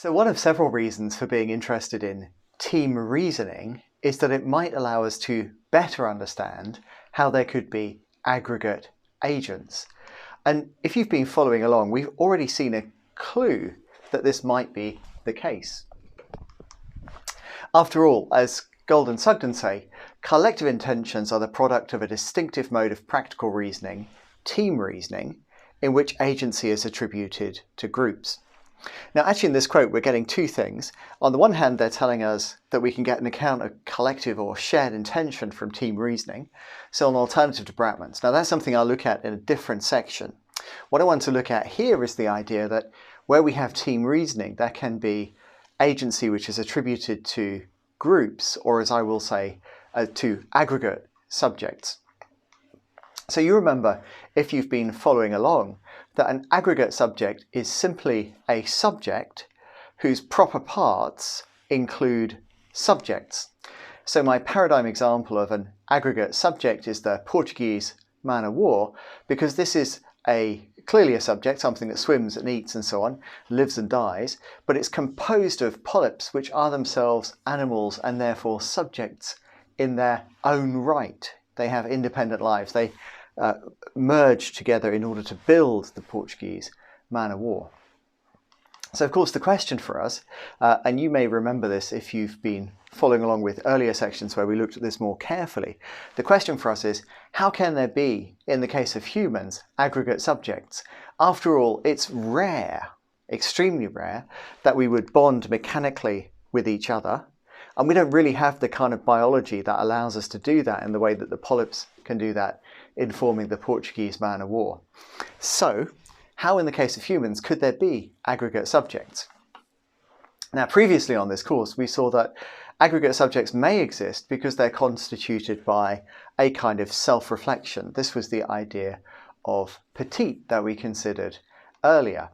So one of several reasons for being interested in team reasoning is that it might allow us to better understand how there could be aggregate agents. And if you've been following along, we've already seen a clue that this might be the case. After all, as Gold and Sugden say, collective intentions are the product of a distinctive mode of practical reasoning, team reasoning, in which agency is attributed to groups. Now, actually in this quote, we're getting two things. On the one hand, they're telling us that we can get an account of collective or shared intention from team reasoning, so an alternative to Bratman's. Now, that's something I'll look at in a different section. What I want to look at here is the idea that where we have team reasoning, there can be agency which is attributed to groups, or as I will say, to aggregate subjects. So you remember, if you've been following along, that an aggregate subject is simply a subject whose proper parts include subjects. So my paradigm example of an aggregate subject is the Portuguese man of war, because this is clearly a subject, something that swims and eats and so on, lives and dies, but it's composed of polyps which are themselves animals and therefore subjects in their own right. They have independent lives. They merge together in order to build the Portuguese man of war. So of course the question for us, and you may remember this if you've been following along with earlier sections where we looked at this more carefully, the question for us is, how can there be, in the case of humans, aggregate subjects? After all, it's rare, extremely rare, that we would bond mechanically with each other, and we don't really have the kind of biology that allows us to do that in the way that the polyps can do that in forming the Portuguese man of war. So, how in the case of humans could there be aggregate subjects? Now, previously on this course, we saw that aggregate subjects may exist because they're constituted by a kind of self-reflection. This was the idea of Petit that we considered earlier.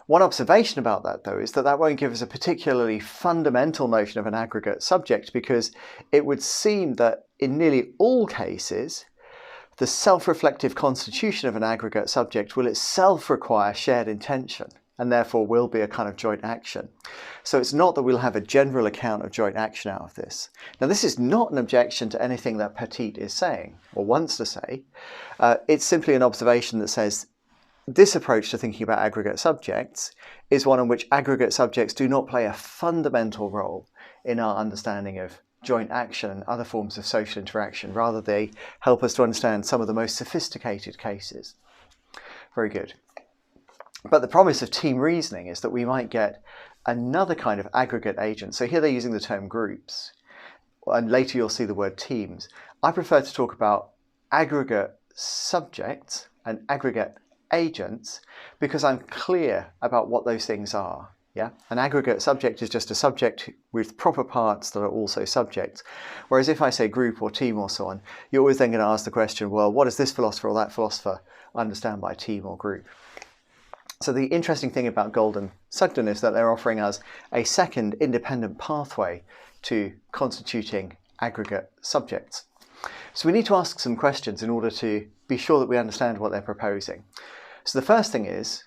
One observation about that, though, is that that won't give us a particularly fundamental notion of an aggregate subject, because it would seem that in nearly all cases, the self-reflective constitution of an aggregate subject will itself require shared intention, and therefore will be a kind of joint action. So it's not that we'll have a general account of joint action out of this. Now, this is not an objection to anything that Petit is saying, or wants to say. It's simply an observation that says this approach to thinking about aggregate subjects is one in which aggregate subjects do not play a fundamental role in our understanding of joint action and other forms of social interaction. Rather, they help us to understand some of the most sophisticated cases. Very good. But the promise of team reasoning is that we might get another kind of aggregate agent. So here they're using the term groups, and later you'll see the word teams. I prefer to talk about aggregate subjects and aggregate agents because I'm clear about what those things are. Yeah? An aggregate subject is just a subject with proper parts that are also subjects. Whereas if I say group or team or so on, you're always then going to ask the question, well, what does this philosopher or that philosopher understand by team or group? So the interesting thing about Gold and Sugden is that they're offering us a second independent pathway to constituting aggregate subjects. So we need to ask some questions in order to be sure that we understand what they're proposing. So the first thing is,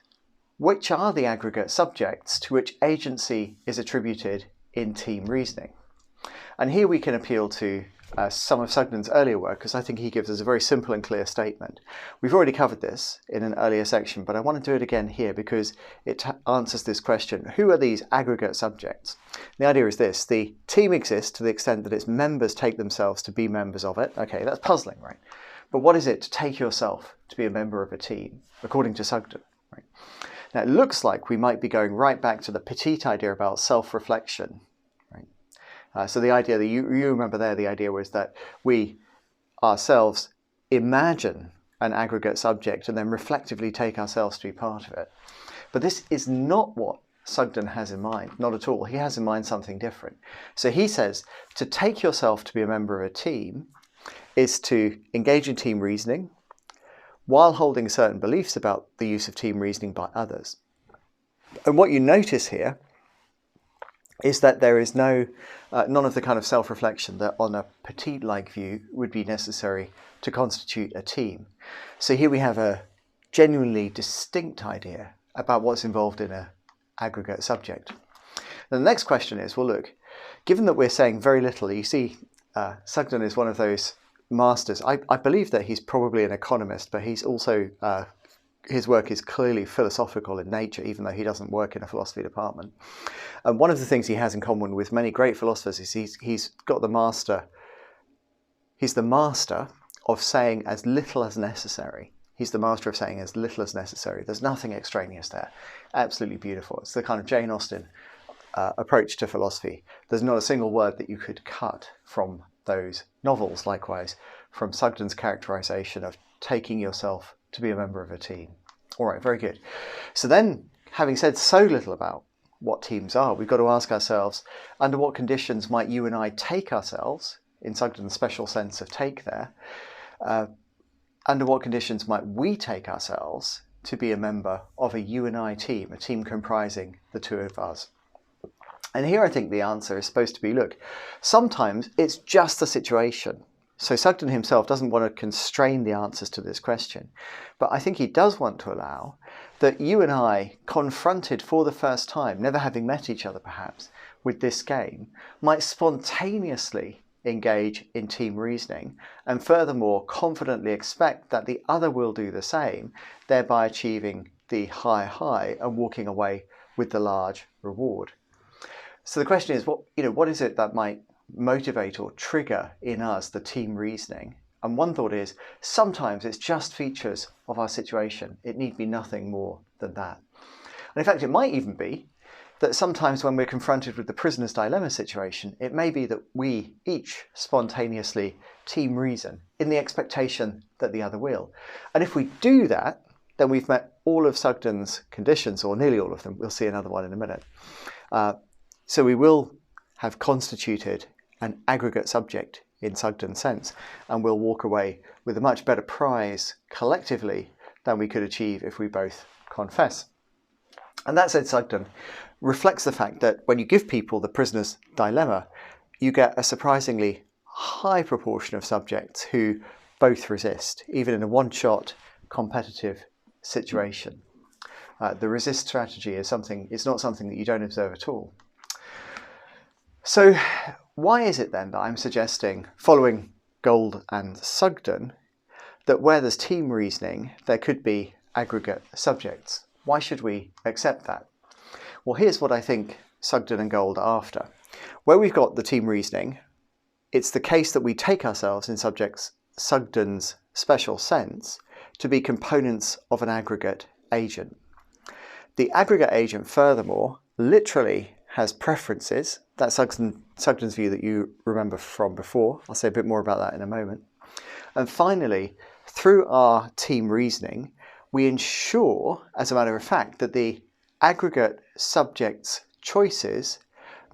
which are the aggregate subjects to which agency is attributed in team reasoning? And here we can appeal to some of Sugden's earlier work, because I think he gives us a very simple and clear statement. We've already covered this in an earlier section, but I want to do it again here because it answers this question. Who are these aggregate subjects? The idea is this: the team exists to the extent that its members take themselves to be members of it. Okay, that's puzzling, right? But what is it to take yourself to be a member of a team, according to Sugden? Right? Now, it looks like we might be going right back to the Petit idea about self-reflection. Right? So the idea that you remember there, the idea was that we ourselves imagine an aggregate subject and then reflectively take ourselves to be part of it. But this is not what Sugden has in mind, not at all. He has in mind something different. So he says to take yourself to be a member of a team is to engage in team reasoning while holding certain beliefs about the use of team reasoning by others. And what you notice here is that there is none of the kind of self-reflection that on a Petit-like view would be necessary to constitute a team. So here we have a genuinely distinct idea about what's involved in an aggregate subject. Then the next question is, well, look, given that we're saying very little, you see, Sugden is one of those masters. I believe that he's probably an economist, but he's also, his work is clearly philosophical in nature, even though he doesn't work in a philosophy department. And one of the things he has in common with many great philosophers is he's the master of saying as little as necessary. He's the master of saying as little as necessary. There's nothing extraneous there. Absolutely beautiful. It's the kind of Jane Austen approach to philosophy. There's not a single word that you could cut from those novels, likewise, from Sugden's characterization of taking yourself to be a member of a team. All right, very good. So then, having said so little about what teams are, we've got to ask ourselves, under what conditions might you and I take ourselves, in Sugden's special sense of take there, under what conditions might we take ourselves to be a member of a you and I team, a team comprising the two of us? And here I think the answer is supposed to be, look, sometimes it's just the situation. So Sugden himself doesn't want to constrain the answers to this question, but I think he does want to allow that you and I, confronted for the first time, never having met each other perhaps, with this game, might spontaneously engage in team reasoning and furthermore confidently expect that the other will do the same, thereby achieving the high and walking away with the large reward. So the question is, what is it that might motivate or trigger in us the team reasoning? And one thought is, sometimes it's just features of our situation. It need be nothing more than that. And in fact, it might even be that sometimes when we're confronted with the prisoner's dilemma situation, it may be that we each spontaneously team reason in the expectation that the other will. And if we do that, then we've met all of Sugden's conditions, or nearly all of them. We'll see another one in a minute. So we will have constituted an aggregate subject in Sugden's sense, and we'll walk away with a much better prize collectively than we could achieve if we both confess. And that, said Sugden, reflects the fact that when you give people the prisoner's dilemma, you get a surprisingly high proportion of subjects who both resist, even in a one-shot competitive situation. The resist strategy is not something that you don't observe at all. So why is it then that I'm suggesting, following Gold and Sugden, that where there's team reasoning, there could be aggregate subjects? Why should we accept that? Well, here's what I think Sugden and Gold are after. Where we've got the team reasoning, it's the case that we take ourselves in Sugden's special sense to be components of an aggregate agent. The aggregate agent, furthermore, literally has preferences. That's Sugden's view that you remember from before. I'll say a bit more about that in a moment. And finally, through our team reasoning, we ensure, as a matter of fact, that the aggregate subject's choices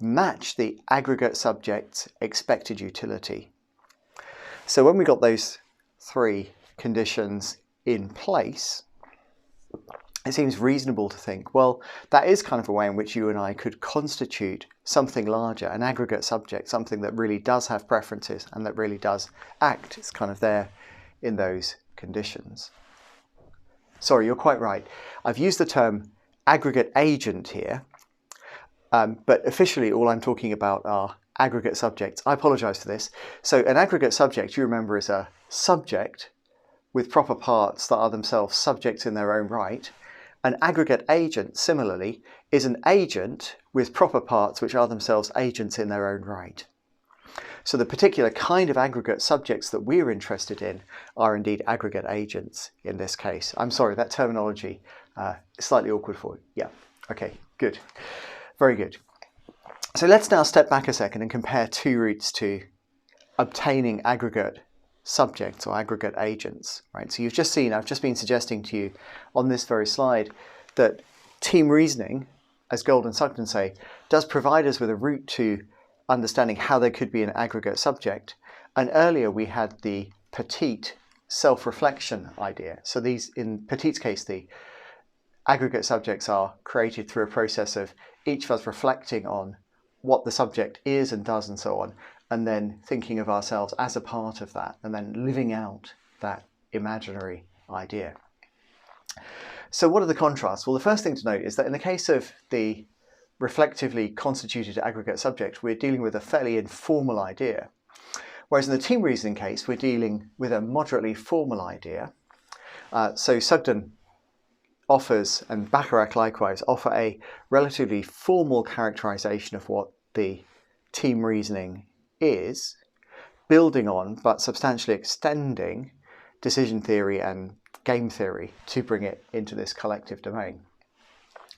match the aggregate subject's expected utility. So when we got those three conditions in place, it seems reasonable to think, well, that is kind of a way in which you and I could constitute something larger, an aggregate subject, something that really does have preferences and that really does act. It's kind of there in those conditions. Sorry, you're quite right. I've used the term aggregate agent here, but officially all I'm talking about are aggregate subjects. I apologise for this. So an aggregate subject, you remember, is a subject with proper parts that are themselves subjects in their own right. An aggregate agent, similarly, is an agent with proper parts which are themselves agents in their own right. So the particular kind of aggregate subjects that we're interested in are indeed aggregate agents in this case. I'm sorry, that terminology is slightly awkward for you. Yeah, okay, good. Very good. So let's now step back a second and compare two routes to obtaining aggregate subjects or aggregate agents, right? So you've just seen, I've just been suggesting to you on this very slide that team reasoning, as Gold and Sugden say, does provide us with a route to understanding how there could be an aggregate subject. And earlier we had the Petite self-reflection idea. So these, in Petite's case, the aggregate subjects are created through a process of each of us reflecting on what the subject is and does and so on, and then thinking of ourselves as a part of that, and then living out that imaginary idea. So what are the contrasts? Well, the first thing to note is that in the case of the reflectively constituted aggregate subject, we're dealing with a fairly informal idea. Whereas in the team reasoning case, we're dealing with a moderately formal idea. So Sugden offers, and Bacharach likewise, offer a relatively formal characterization of what the team reasoning is, building on but substantially extending decision theory and game theory to bring it into this collective domain.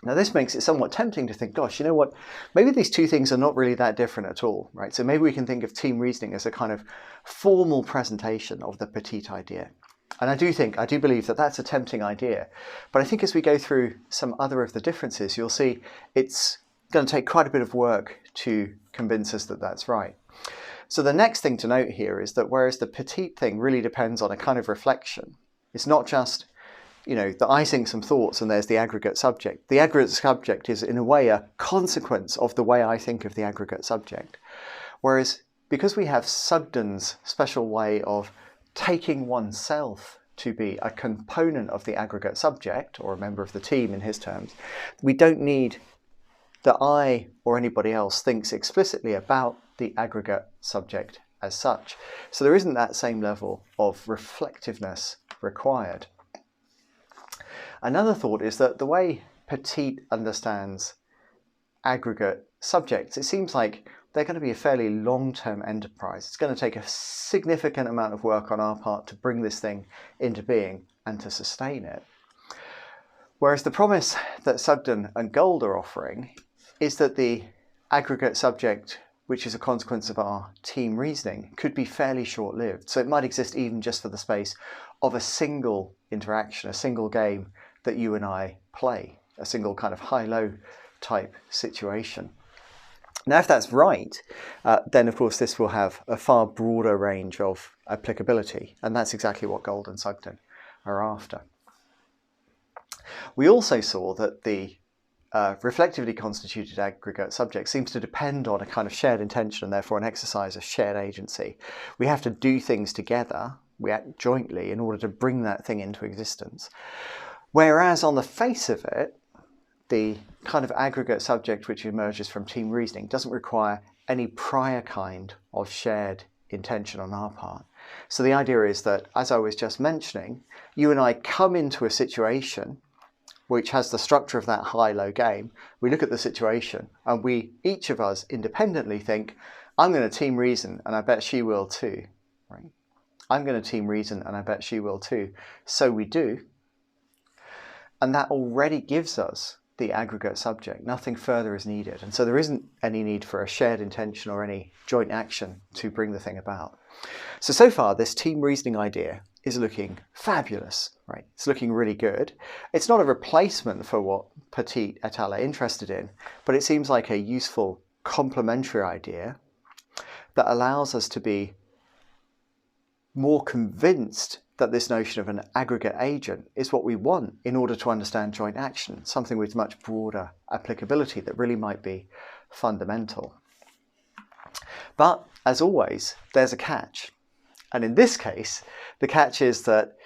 Now this makes it somewhat tempting to think, gosh, you know what, maybe these two things are not really that different at all, right? So maybe we can think of team reasoning as a kind of formal presentation of the petite idea. And I do believe that that's a tempting idea. But I think as we go through some other of the differences, you'll see it's going to take quite a bit of work to convince us that that's right. So the next thing to note here is that whereas the petite thing really depends on a kind of reflection, it's not just, that I think some thoughts and there's the aggregate subject. The aggregate subject is in a way a consequence of the way I think of the aggregate subject. Whereas because we have Sugden's special way of taking oneself to be a component of the aggregate subject, or a member of the team in his terms, we don't need that I or anybody else thinks explicitly about the aggregate subject as such. So there isn't that same level of reflectiveness required. Another thought is that the way Petite understands aggregate subjects, it seems like they're going to be a fairly long-term enterprise. It's going to take a significant amount of work on our part to bring this thing into being and to sustain it. Whereas the promise that Sugden and Gold are offering is that the aggregate subject, which is a consequence of our team reasoning, could be fairly short-lived. So it might exist even just for the space of a single interaction, a single game that you and I play, a single kind of high-low type situation. Now, if that's right, then of course this will have a far broader range of applicability, and that's exactly what Gold and Sugden are after. We also saw that the reflectively constituted aggregate subject seems to depend on a kind of shared intention and therefore an exercise of shared agency. We have to do things together, we act jointly in order to bring that thing into existence. Whereas on the face of it, the kind of aggregate subject which emerges from team reasoning doesn't require any prior kind of shared intention on our part. So the idea is that, as I was just mentioning, you and I come into a situation which has the structure of that high-low game. We look at the situation and we, each of us independently think, I'm going to team reason and I bet she will too. Right? I'm going to team reason and I bet she will too. So we do. And that already gives us the aggregate subject. Nothing further is needed. And so there isn't any need for a shared intention or any joint action to bring the thing about. So far, this team reasoning idea is looking fabulous, right? It's looking really good. It's not a replacement for what Petite et al. Are interested in, but it seems like a useful complementary idea that allows us to be more convinced that this notion of an aggregate agent is what we want in order to understand joint action, something with much broader applicability that really might be fundamental. But, as always, there's a catch. And in this case, the catch is that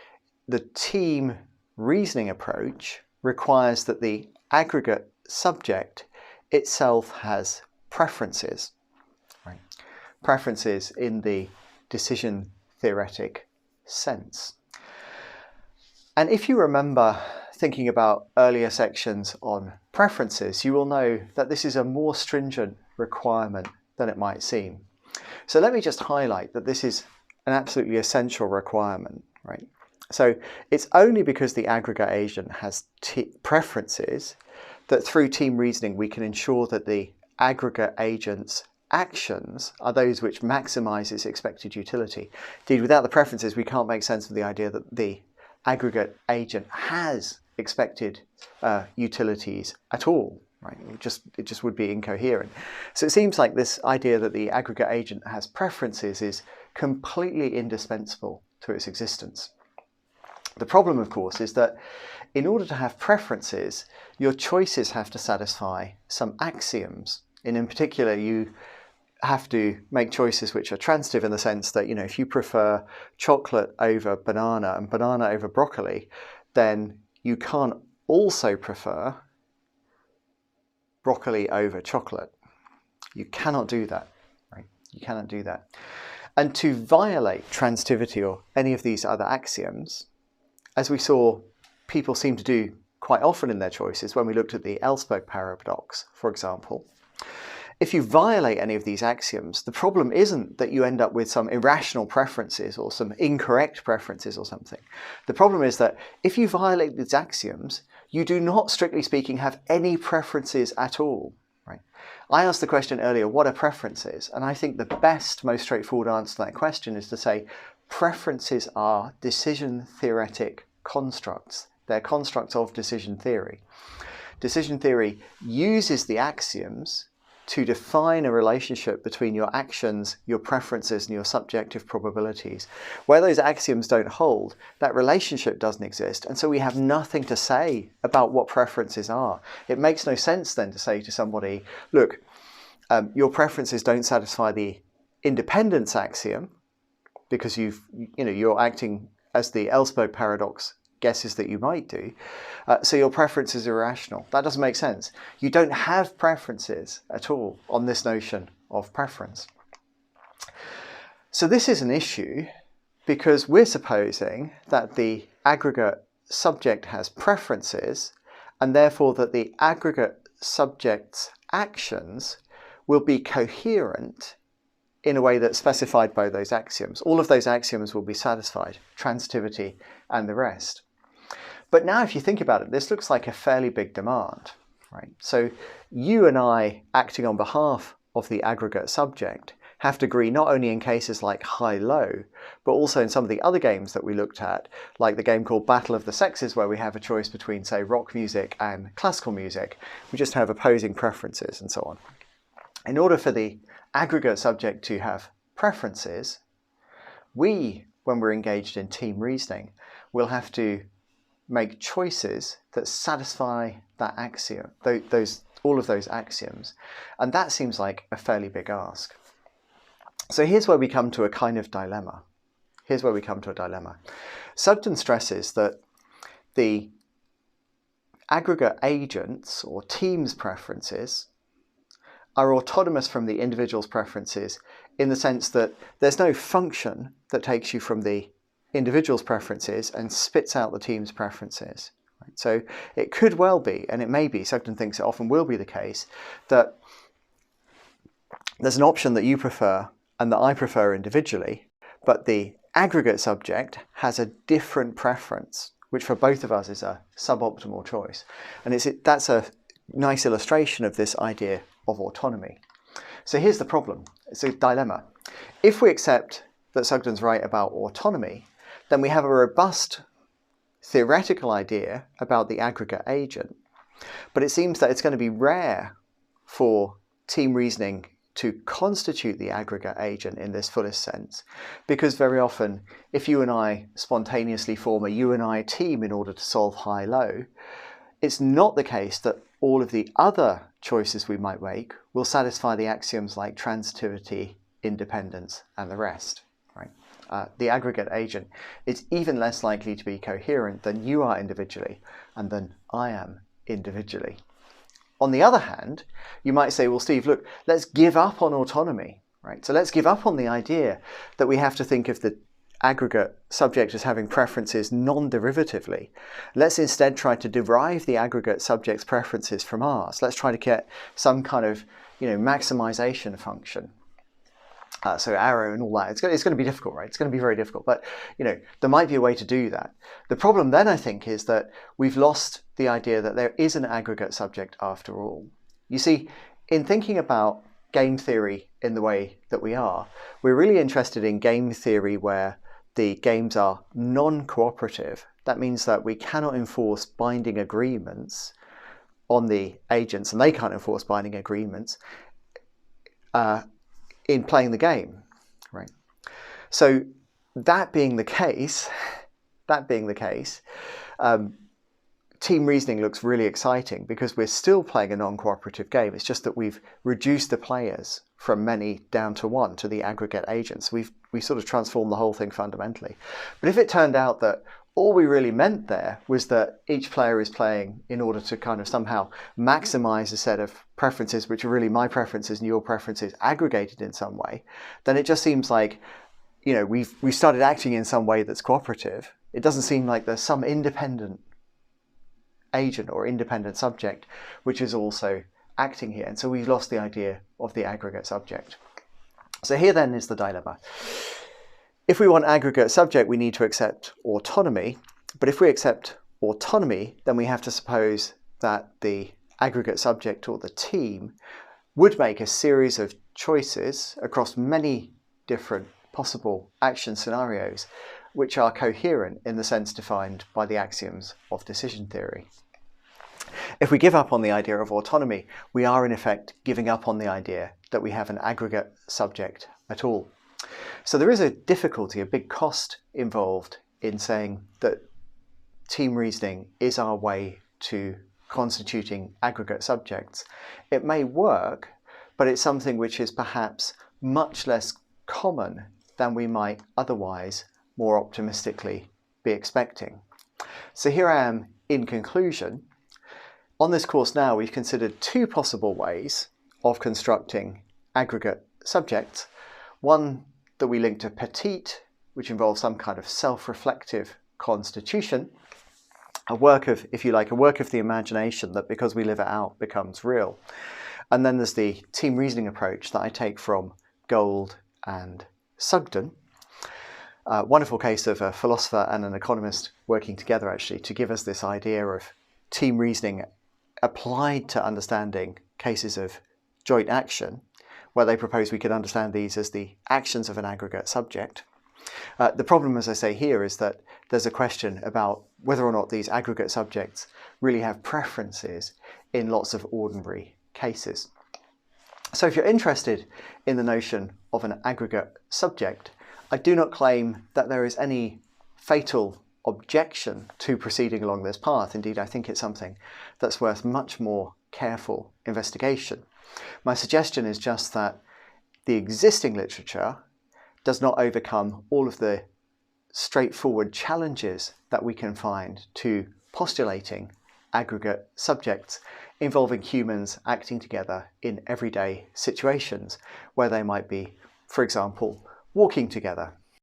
the team reasoning approach requires that the aggregate subject itself has preferences, right? Preferences in the decision theoretic sense. And if you remember thinking about earlier sections on preferences, you will know that this is a more stringent requirement than it might seem. So let me just highlight that this is an absolutely essential requirement, right? So it's only because the aggregate agent has preferences that through team reasoning we can ensure that the aggregate agent's actions are those which maximize its expected utility. Indeed, without the preferences, we can't make sense of the idea that the aggregate agent has expected utilities at all. Right? It just would be incoherent. So it seems like this idea that the aggregate agent has preferences is completely indispensable to its existence. The problem, of course, is that in order to have preferences, your choices have to satisfy some axioms. And in particular, you have to make choices which are transitive in the sense that, if you prefer chocolate over banana and banana over broccoli, then you can't also prefer broccoli over chocolate. You cannot do that, right? You cannot do that. And to violate transitivity or any of these other axioms, as we saw people seem to do quite often in their choices when we looked at the Ellsberg paradox, for example, if you violate any of these axioms, the problem isn't that you end up with some irrational preferences or some incorrect preferences or something. The problem is that if you violate these axioms, you do not, strictly speaking, have any preferences at all. Right? I asked the question earlier, what are preferences? And I think the best, most straightforward answer to that question is to say preferences are decision theoretic constructs. They're constructs of decision theory. Decision theory uses the axioms to define a relationship between your actions, your preferences, and your subjective probabilities. Where those axioms don't hold, that relationship doesn't exist, and so we have nothing to say about what preferences are. It makes no sense then to say to somebody, look, your preferences don't satisfy the independence axiom because you're acting as the Ellsberg paradox guesses that you might do, so your preferences are irrational. That doesn't make sense. You don't have preferences at all on this notion of preference. So this is an issue because we're supposing that the aggregate subject has preferences and therefore that the aggregate subject's actions will be coherent in a way that's specified by those axioms. All of those axioms will be satisfied, transitivity and the rest. But now if you think about it, this looks like a fairly big demand, right? So you and I, acting on behalf of the aggregate subject, have to agree not only in cases like high-low, but also in some of the other games that we looked at, like the game called Battle of the Sexes, where we have a choice between, say, rock music and classical music. We just have opposing preferences and so on. In order for the aggregate subject to have preferences, we, when we're engaged in team reasoning, will have to make choices that satisfy that axiom, all of those axioms. And that seems like a fairly big ask. So here's where we come to a kind of dilemma. Sugden stresses that the aggregate agents or team's preferences are autonomous from the individual's preferences in the sense that there's no function that takes you from the individual's preferences and spits out the team's preferences. Right? So it could well be, and it may be, Sugden thinks it often will be the case, that there's an option that you prefer and that I prefer individually, but the aggregate subject has a different preference, which for both of us is a suboptimal choice. And that's a nice illustration of this idea of autonomy. So here's the problem. It's a dilemma. If we accept that Sugden's right about autonomy, then we have a robust theoretical idea about the aggregate agent. But it seems that it's going to be rare for team reasoning to constitute the aggregate agent in this fullest sense, because very often, if you and I spontaneously form a you and I team in order to solve high-low, it's not the case that all of the other choices we might make will satisfy the axioms like transitivity, independence, and the rest. Right? The aggregate agent is even less likely to be coherent than you are individually and than I am individually. On the other hand, you might say, well, Steve, look, let's give up on autonomy. Right? So let's give up on the idea that we have to think of the aggregate subject as having preferences non-derivatively. Let's instead try to derive the aggregate subject's preferences from ours. Let's try to get some kind of maximization function. So arrow and all that. It's going to be difficult, right? It's going to be very difficult. But there might be a way to do that. The problem then, I think, is that we've lost the idea that there is an aggregate subject after all. You see, in thinking about game theory in the way that we are, we're really interested in game theory where the games are non-cooperative. That means that we cannot enforce binding agreements on the agents, and they can't enforce binding agreements in playing the game, right? So that being the case, team reasoning looks really exciting because we're still playing a non-cooperative game. It's just that we've reduced the players from many down to one, to the aggregate agents. We sort of transformed the whole thing fundamentally. But if it turned out that all we really meant there was that each player is playing in order to kind of somehow maximize a set of preferences, which are really my preferences and your preferences aggregated in some way, then it just seems like, we've started acting in some way that's cooperative. It doesn't seem like there's some independent agent or independent subject which is also acting here. And so we've lost the idea of the aggregate subject. So here then is the dilemma. If we want aggregate subject, we need to accept autonomy. But if we accept autonomy, then we have to suppose that the aggregate subject or the team would make a series of choices across many different possible action scenarios, which are coherent in the sense defined by the axioms of decision theory. If we give up on the idea of autonomy, we are in effect giving up on the idea that we have an aggregate subject at all. So there is a difficulty, a big cost involved in saying that team reasoning is our way to constituting aggregate subjects. It may work, but it's something which is perhaps much less common than we might otherwise more optimistically be expecting. So here I am in conclusion. On this course now, we've considered two possible ways of constructing aggregate subjects. One that we link to petite, which involves some kind of self-reflective constitution, a work of, if you like, a work of the imagination that because we live it out becomes real. And then there's the team reasoning approach that I take from Gold and Sugden. A wonderful case of a philosopher and an economist working together actually to give us this idea of team reasoning applied to understanding cases of joint action, where they propose we could understand these as the actions of an aggregate subject. The problem, as I say here, is that there's a question about whether or not these aggregate subjects really have preferences in lots of ordinary cases. So if you're interested in the notion of an aggregate subject, I do not claim that there is any fatal objection to proceeding along this path. Indeed, I think it's something that's worth much more careful investigation. My suggestion is just that the existing literature does not overcome all of the straightforward challenges that we can find to postulating aggregate subjects involving humans acting together in everyday situations where they might be, for example, walking together